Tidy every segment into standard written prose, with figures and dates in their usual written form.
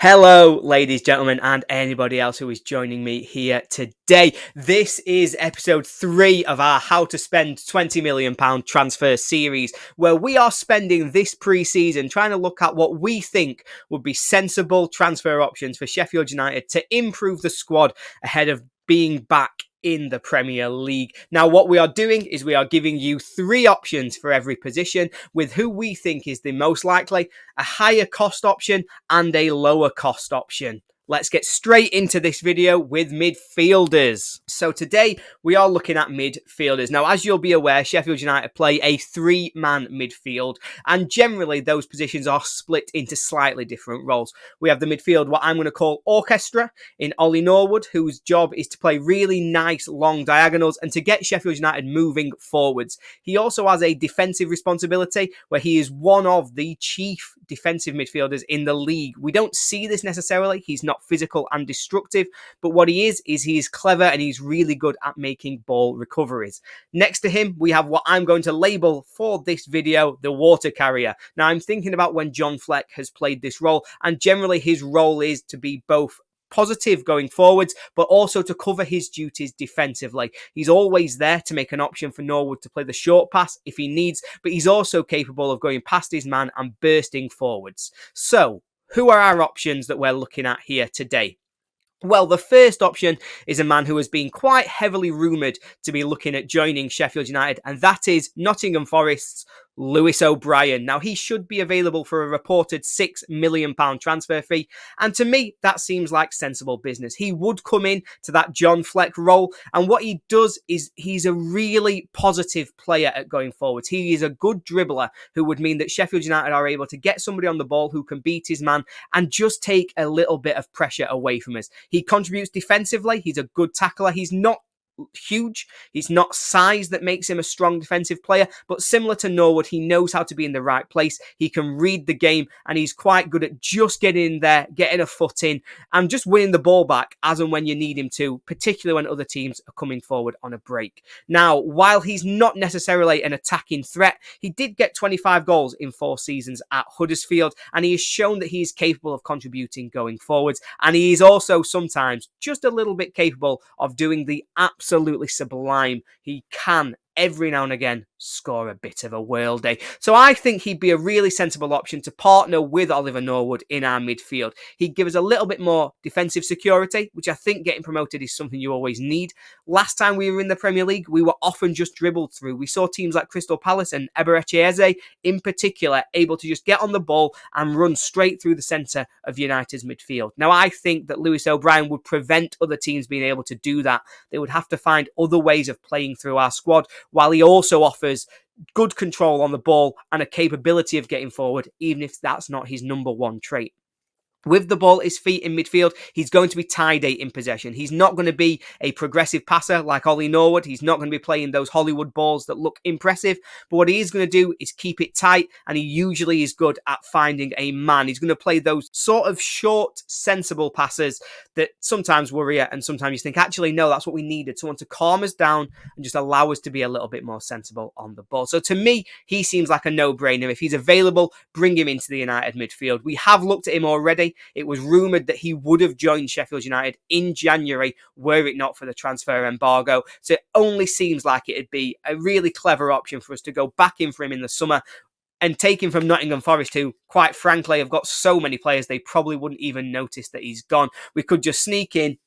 Hello, ladies, gentlemen, and anybody else who is joining me here today. This is episode 3 of our How to Spend £20 million transfer series, where we are spending this pre-season trying to look at what we think would be sensible transfer options for Sheffield United to improve the squad ahead of being back in the Premier League. Now, what we are doing is we are giving you 3 options for every position with who we think is the most likely, a higher cost option and a lower cost option. Let's get straight into this video with midfielders. So today we are looking at midfielders. Now, as you'll be aware, Sheffield United play a 3-man midfield, and generally those positions are split into slightly different roles. We have the midfield, what I'm going to call orchestra, in Ollie Norwood, whose job is to play really nice long diagonals and to get Sheffield United moving forwards. He also has a defensive responsibility where he is one of the chief defensive midfielders in the league. We don't see this necessarily. He's not physical and destructive, but what he is clever and he's really good at making ball recoveries. Next to him, we have what I'm going to label for this video the water carrier. Now, I'm thinking about when John Fleck has played this role, and generally his role is to be both positive going forwards, but also to cover his duties defensively. He's always there to make an option for Norwood to play the short pass if he needs, but he's also capable of going past his man and bursting forwards. So, who are our options that we're looking at here today? Well, the first option is a man who has been quite heavily rumoured to be looking at joining Sheffield United, and that is Nottingham Forest's Lewis O'Brien. Now, he should be available for a reported £6 million transfer fee, and to me, that seems like sensible business. He would come in to that John Fleck role, and what he does is he's a really positive player at going forwards. He is a good dribbler who would mean that Sheffield United are able to get somebody on the ball who can beat his man and just take a little bit of pressure away from us. He contributes defensively. He's a good tackler. He's not huge. He's not size that makes him a strong defensive player, but similar to Norwood, he knows how to be in the right place. He can read the game, and he's quite good at just getting in there, getting a foot in, and just winning the ball back as and when you need him to, particularly when other teams are coming forward on a break. Now, while he's not necessarily an attacking threat, he did get 25 goals in 4 seasons at Huddersfield, and he has shown that he is capable of contributing going forwards, and he is also sometimes just a little bit capable of doing the absolutely sublime. He can every now and again score a bit of a worldie. So I think he'd be a really sensible option to partner with Oliver Norwood in our midfield. He'd give us a little bit more defensive security, which I think getting promoted is something you always need. Last time we were in the Premier League, we were often just dribbled through. We saw teams like Crystal Palace and 𝗵𝗍𝗄𝗂 in particular able to just get on the ball and run straight through the centre of United's midfield. Now, I think that Lewis O'Brien would prevent other teams being able to do that. They would have to find other ways of playing through our squad, while he also offers good control on the ball and a capability of getting forward, even if that's not his number one trait. With the ball at his feet in midfield, he's going to be tidy in possession. He's not going to be a progressive passer like Ollie Norwood. He's not going to be playing those Hollywood balls that look impressive. But what he is going to do is keep it tight, and he usually is good at finding a man. He's going to play those sort of short, sensible passes that sometimes worry you, and sometimes you think, actually, no, that's what we needed. Someone to calm us down and just allow us to be a little bit more sensible on the ball. So to me, he seems like a no-brainer. If he's available, bring him into the United midfield. We have looked at him already. It was rumoured that he would have joined Sheffield United in January were it not for the transfer embargo. So it only seems like it'd be a really clever option for us to go back in for him in the summer and take him from Nottingham Forest, who, quite frankly, have got so many players they probably wouldn't even notice that he's gone. We could just sneak in,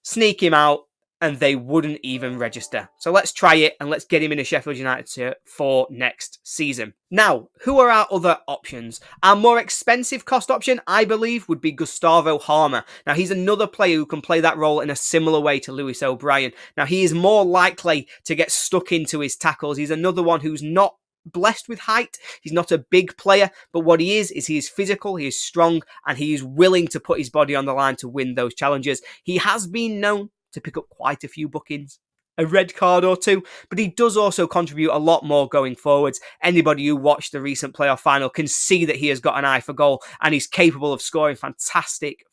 sneak him out, and they wouldn't even register. So let's try it, and let's get him in a Sheffield United shirt for next season. Now, who are our other options? Our more expensive cost option, I believe, would be Gustavo Harmer. Now, he's another player who can play that role in a similar way to Lewis O'Brien. Now, he is more likely to get stuck into his tackles. He's another one who's not blessed with height. He's not a big player, but what he is he is physical, he is strong, and he is willing to put his body on the line to win those challenges. He has been known to pick up quite a few bookings a red card or two, but he does also contribute a lot more going forwards. Anybody who watched the recent playoff final can see that he has got an eye for goal and he's capable of scoring fantastic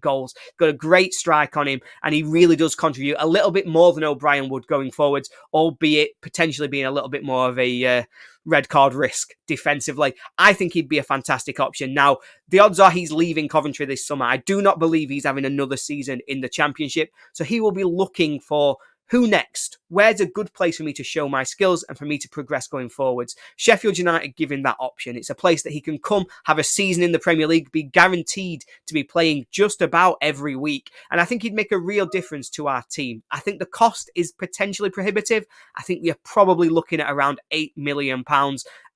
goals. Got a great strike on him and he really does contribute a little bit more than O'Brien would going forwards, albeit potentially being a little bit more of a red card risk defensively. I think he'd be a fantastic option. Now, the odds are he's leaving Coventry this summer. I do not believe he's having another season in the Championship, so he will be looking for who next? Where's a good place for me to show my skills and for me to progress going forwards? Sheffield United give him that option. It's a place that he can come, have a season in the Premier League, be guaranteed to be playing just about every week. And I think he'd make a real difference to our team. I think the cost is potentially prohibitive. I think we are probably looking at around £8 million.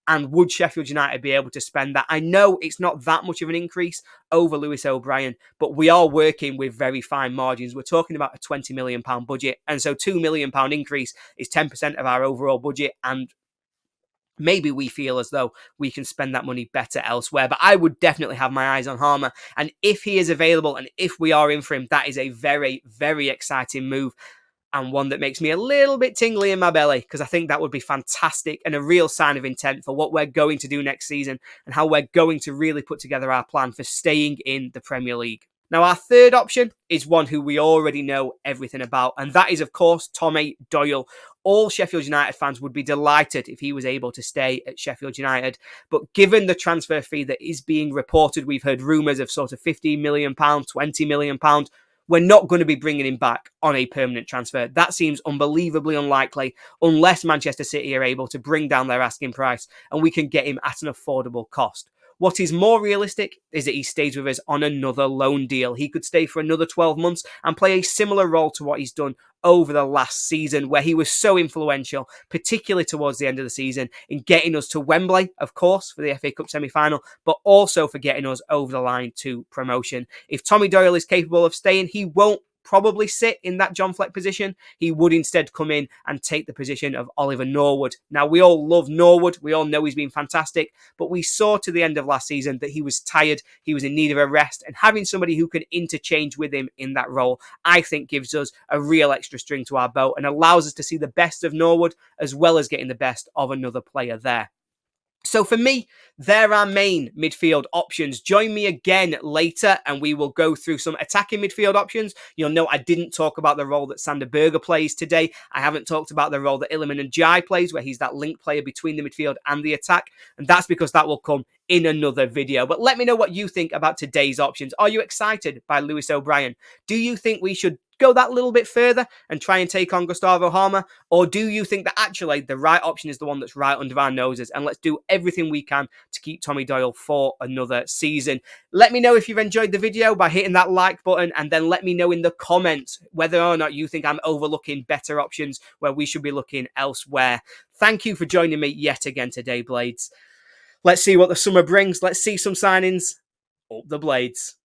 And would Sheffield United be able to spend that? I know it's not that much of an increase over Lewis O'Brien, but we are working with very fine margins. We're talking about a £20 million budget. And so £2 million increase is 10% of our overall budget. And maybe we feel as though we can spend that money better elsewhere. But I would definitely have my eyes on Harmer. And if he is available and if we are in for him, that is a very, very exciting move. And one that makes me a little bit tingly in my belly, because I think that would be fantastic and a real sign of intent for what we're going to do next season and how we're going to really put together our plan for staying in the Premier League. Now, our third option is one who we already know everything about, and that is, of course, Tommy Doyle. All Sheffield United fans would be delighted if he was able to stay at Sheffield United. But given the transfer fee that is being reported, we've heard rumours of sort of £15 million, £20 million. We're not going to be bringing him back on a permanent transfer. That seems unbelievably unlikely unless Manchester City are able to bring down their asking price and we can get him at an affordable cost. What is more realistic is that he stays with us on another loan deal. He could stay for another 12 months and play a similar role to what he's done over the last season, where he was so influential, particularly towards the end of the season, in getting us to Wembley, of course, for the FA Cup semi-final, but also for getting us over the line to promotion. If Tommy Doyle is capable of staying, he won't probably sit in that John Fleck position. He would instead come in and take the position of Oliver Norwood. Now, we all love Norwood. We all know he's been fantastic, but we saw to the end of last season that he was tired. He was in need of a rest, and having somebody who can interchange with him in that role, I think gives us a real extra string to our bow and allows us to see the best of Norwood as well as getting the best of another player there. So for me, there are main midfield options. Join me again later and we will go through some attacking midfield options. You'll know I didn't talk about the role that Sander Berge plays today. I haven't talked about the role that Iliman Ndiaye plays, where he's that link player between the midfield and the attack. And that's because that will come in another video. But let me know what you think about today's options. Are you excited by Lewis O'Brien? Do you think we should go that little bit further and try and take on Gustavo Harmer? Or do you think that actually the right option is the one that's right under our noses and let's do everything we can to keep Tommy Doyle for another season? Let me know if you've enjoyed the video by hitting that like button, and then let me know in the comments whether or not you think I'm overlooking better options where we should be looking elsewhere. Thank you for joining me yet again today, Blades. Let's see what the summer brings. Let's see some signings. Up the Blades.